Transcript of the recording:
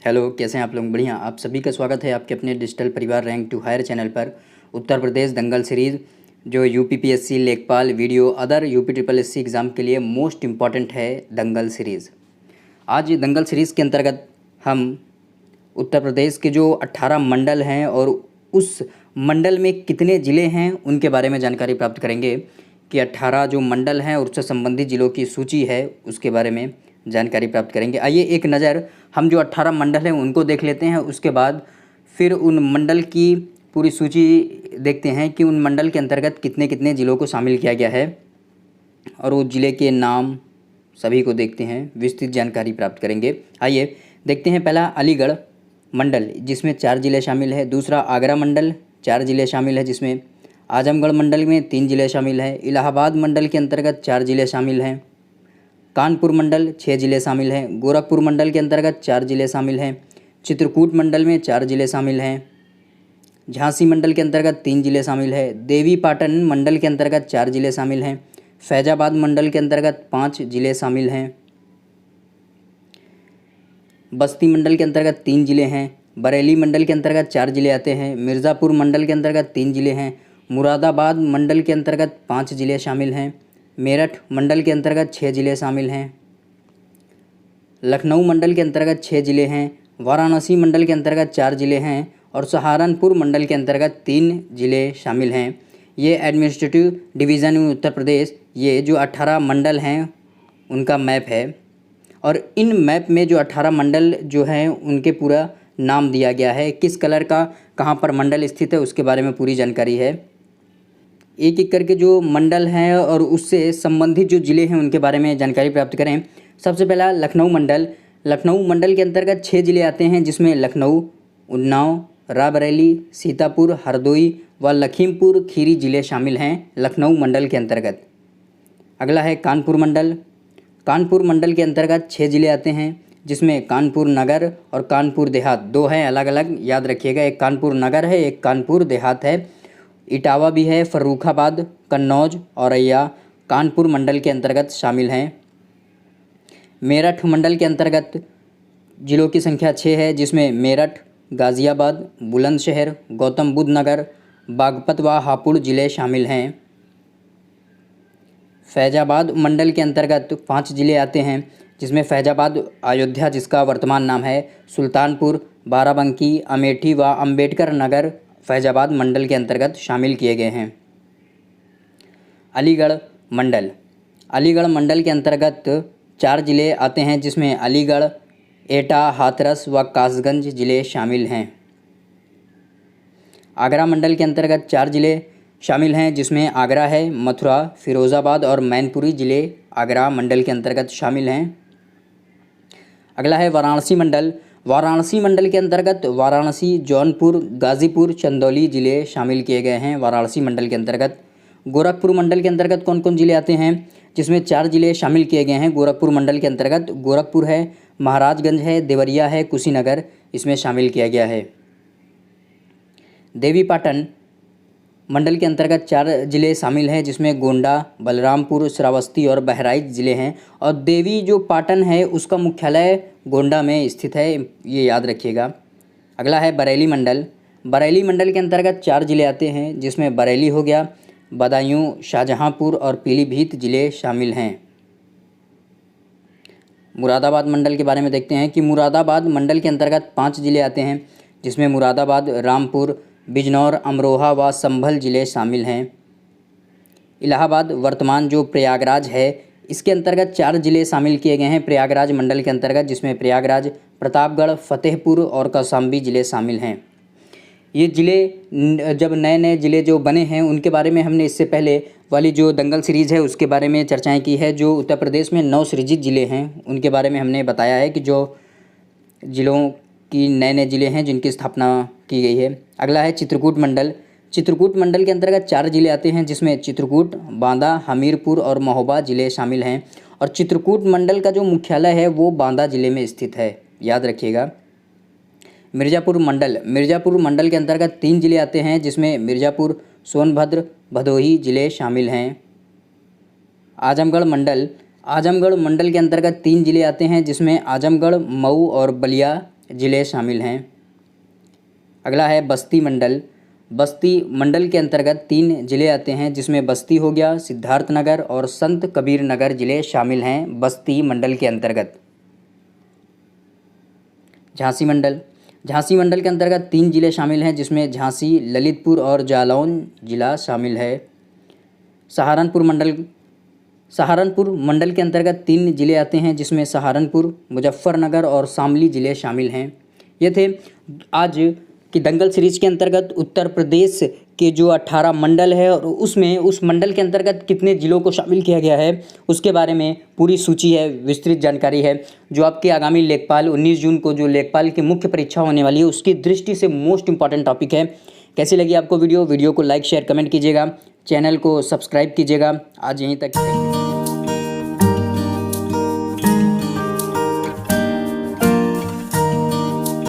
Hello, कैसे हैं आप लोग? बढ़िया। आप सभी का स्वागत है आपके अपने डिजिटल परिवार रैंक टू हायर चैनल पर। उत्तर प्रदेश दंगल सीरीज़ जो यूपीपीएससी, लेखपाल, video, other UP triple SC exam के लिए मोस्ट इम्पॉर्टेंट है दंगल सीरीज़। आज दंगल सीरीज़ के अंतर्गत हम उत्तर प्रदेश के जो 18 मंडल हैं और उस मंडल में कितने ज़िले हैं उनके बारे में जानकारी प्राप्त करेंगे कि 18 जो मंडल हैं और उससे संबंधित ज़िलों की सूची है उसके बारे में जानकारी प्राप्त करेंगे। आइए एक नज़र हम जो 18 मंडल हैं उनको देख लेते हैं, उसके बाद फिर उन मंडल की पूरी सूची देखते हैं कि उन मंडल के अंतर्गत कितने कितने ज़िलों को शामिल किया गया है और वो ज़िले के नाम सभी को देखते हैं, विस्तृत जानकारी प्राप्त करेंगे। आइए देखते हैं। पहला अलीगढ़ मंडल जिसमें 4 ज़िले शामिल है। दूसरा आगरा मंडल 4 ज़िले शामिल है जिसमें आजमगढ़ मंडल में 3 ज़िले शामिल हैं। इलाहाबाद मंडल के अंतर्गत 4 ज़िले शामिल हैं। कानपुर मंडल 6 ज़िले शामिल हैं। गोरखपुर मंडल के अंतर्गत 4 ज़िले शामिल हैं। चित्रकूट मंडल में 4 ज़िले शामिल हैं। झांसी मंडल के अंतर्गत 3 ज़िले शामिल हैं। देवीपाटन मंडल के अंतर्गत 4 ज़िले शामिल हैं। फैजाबाद मंडल के अंतर्गत 5 ज़िले शामिल हैं। बस्ती मंडल के अंतर्गत 3 ज़िले हैं। बरेली मंडल के अंतर्गत 4 ज़िले आते हैं। मिर्ज़ापुर मंडल के अंतर्गत 3 ज़िले हैं। मुरादाबाद मंडल के अंतर्गत 5 ज़िले शामिल हैं। मेरठ मंडल के अंतर्गत 6 ज़िले शामिल हैं। लखनऊ मंडल के अंतर्गत 6 ज़िले हैं। वाराणसी मंडल के अंतर्गत 4 ज़िले हैं और सहारनपुर मंडल के अंतर्गत 3 ज़िले शामिल हैं। ये एडमिनिस्ट्रेटिव डिवीज़न में उत्तर प्रदेश, ये जो 18 मंडल हैं उनका मैप है और इन मैप में जो 18 मंडल जो हैं उनके पूरा नाम दिया गया है, किस कलर का कहाँ पर मंडल स्थित है उसके बारे में पूरी जानकारी है। एक एक करके जो मंडल हैं और उससे संबंधित जो ज़िले हैं उनके बारे में जानकारी प्राप्त करें। सबसे पहला लखनऊ मंडल। लखनऊ मंडल के अंतर्गत 6 ज़िले आते हैं जिसमें लखनऊ, उन्नाव, रायबरेली, सीतापुर, हरदोई व लखीमपुर खीरी ज़िले शामिल हैं लखनऊ मंडल के अंतर्गत। अगला है कानपुर मंडल। कानपुर मंडल के अंतर्गत 6 ज़िले आते हैं जिसमें कानपुर नगर और कानपुर देहात 2 हैं, अलग अलग याद रखिएगा। एक कानपुर नगर है, एक कानपुर देहात है। इटावा भी है, फर्रुखाबाद, कन्नौज, औरैया कानपुर मंडल के अंतर्गत शामिल हैं। मेरठ मंडल के अंतर्गत ज़िलों की संख्या 6 है जिसमें मेरठ, गाज़ियाबाद, बुलंदशहर, गौतम बुद्ध नगर, बागपत व हापुड़ ज़िले शामिल हैं। फैजाबाद मंडल के अंतर्गत 5 ज़िले आते हैं जिसमें फैजाबाद, अयोध्या जिसका वर्तमान नाम है, सुल्तानपुर, बाराबंकी, अमेठी व अम्बेडकर नगर फैजाबाद मंडल के अंतर्गत शामिल किए गए हैं। अलीगढ़ मंडल। अलीगढ़ मंडल के अंतर्गत 4 ज़िले आते हैं जिसमें अलीगढ़, एटा, हाथरस व कासगंज ज़िले शामिल हैं। आगरा मंडल के अंतर्गत 4 ज़िले शामिल हैं जिसमें आगरा है, मथुरा, फिरोज़ाबाद और मैनपुरी ज़िले आगरा मंडल के अंतर्गत शामिल हैं। अगला है वाराणसी मंडल। वाराणसी मंडल के अंतर्गत वाराणसी, जौनपुर, गाज़ीपुर, चंदौली ज़िले शामिल किए गए हैं वाराणसी मंडल के अंतर्गत। गोरखपुर मंडल के अंतर्गत कौन कौन ज़िले आते हैं जिसमें 4 ज़िले शामिल किए गए हैं गोरखपुर मंडल के अंतर्गत। गोरखपुर है, महाराजगंज है, देवरिया है, कुशीनगर इसमें शामिल किया गया है। देवीपाटन मंडल के अंतर्गत 4 ज़िले शामिल हैं जिसमें गोंडा, बलरामपुर, श्रावस्ती और बहराइच ज़िले हैं और देवी जो पाटन है उसका मुख्यालय गोंडा में स्थित है, ये याद रखिएगा। अगला है बरेली मंडल। बरेली मंडल के अंतर्गत 4 ज़िले आते हैं जिसमें बरेली हो गया, बदायूं, शाहजहांपुर और पीलीभीत ज़िले शामिल हैं। मुरादाबाद मंडल के बारे में देखते हैं कि मुरादाबाद मंडल के अंतर्गत 5 ज़िले आते हैं जिसमें मुरादाबाद, रामपुर, बिजनौर, अमरोहा व संभल ज़िले शामिल हैं। इलाहाबाद वर्तमान जो प्रयागराज है इसके अंतर्गत 4 ज़िले शामिल किए गए हैं प्रयागराज मंडल के अंतर्गत जिसमें प्रयागराज, प्रतापगढ़, फतेहपुर और कौशाम्बी ज़िले शामिल हैं। ये ज़िले जब नए नए ज़िले जो बने हैं उनके बारे में हमने इससे पहले वाली जो दंगल सीरीज़ है उसके बारे में चर्चाएं की है। जो उत्तर प्रदेश में नवसृजित ज़िले हैं उनके बारे में हमने बताया है कि जो ज़िलों की नए नए ज़िले हैं जिनकी स्थापना की गई है। अगला है चित्रकूट मंडल। चित्रकूट मंडल के अंतर्गत 4 ज़िले आते हैं जिसमें चित्रकूट, बांदा, हमीरपुर और महोबा ज़िले शामिल हैं और चित्रकूट मंडल का जो मुख्यालय है वो बांदा ज़िले में स्थित है, याद रखिएगा। मिर्ज़ापुर मंडल। मिर्ज़ापुर मंडल के अंतर्गत 3 ज़िले आते हैं जिसमें मिर्ज़ापुर, सोनभद्र, भदोही ज़िले शामिल हैं। आजमगढ़ मंडल। आजमगढ़ मंडल के अंतर्गत 3 ज़िले आते हैं जिसमें आजमगढ़, मऊ और बलिया जिले शामिल हैं। अगला है बस्ती मंडल। बस्ती मंडल के अंतर्गत 3 जिले आते हैं, जिसमें बस्ती हो गया, सिद्धार्थनगर और संत कबीर नगर जिले शामिल हैं बस्ती मंडल के अंतर्गत। झांसी मंडल। झांसी मंडल के अंतर्गत 3 जिले शामिल हैं, जिसमें झांसी, ललितपुर और जालौन जिला शामिल है। सहारनपुर मंडल के अंतर्गत 3 जिले आते हैं, जिसमें सहारनपुर, मुजफ्फरनगर और शामली जिले शामिल हैं। ये थे आज की दंगल सीरीज के अंतर्गत उत्तर प्रदेश के जो 18 मंडल है और उसमें उस मंडल के अंतर्गत कितने जिलों को शामिल किया गया है उसके बारे में पूरी सूची है, विस्तृत जानकारी है, जो आपके आगामी लेखपाल 19 जून को जो लेखपाल की मुख्य परीक्षा होने वाली है उसकी दृष्टि से मोस्ट इंपॉर्टेंट टॉपिक है। कैसी लगी आपको वीडियो को लाइक शेयर कमेंट कीजिएगा, चैनल को सब्सक्राइब कीजिएगा। आज यहीं तक।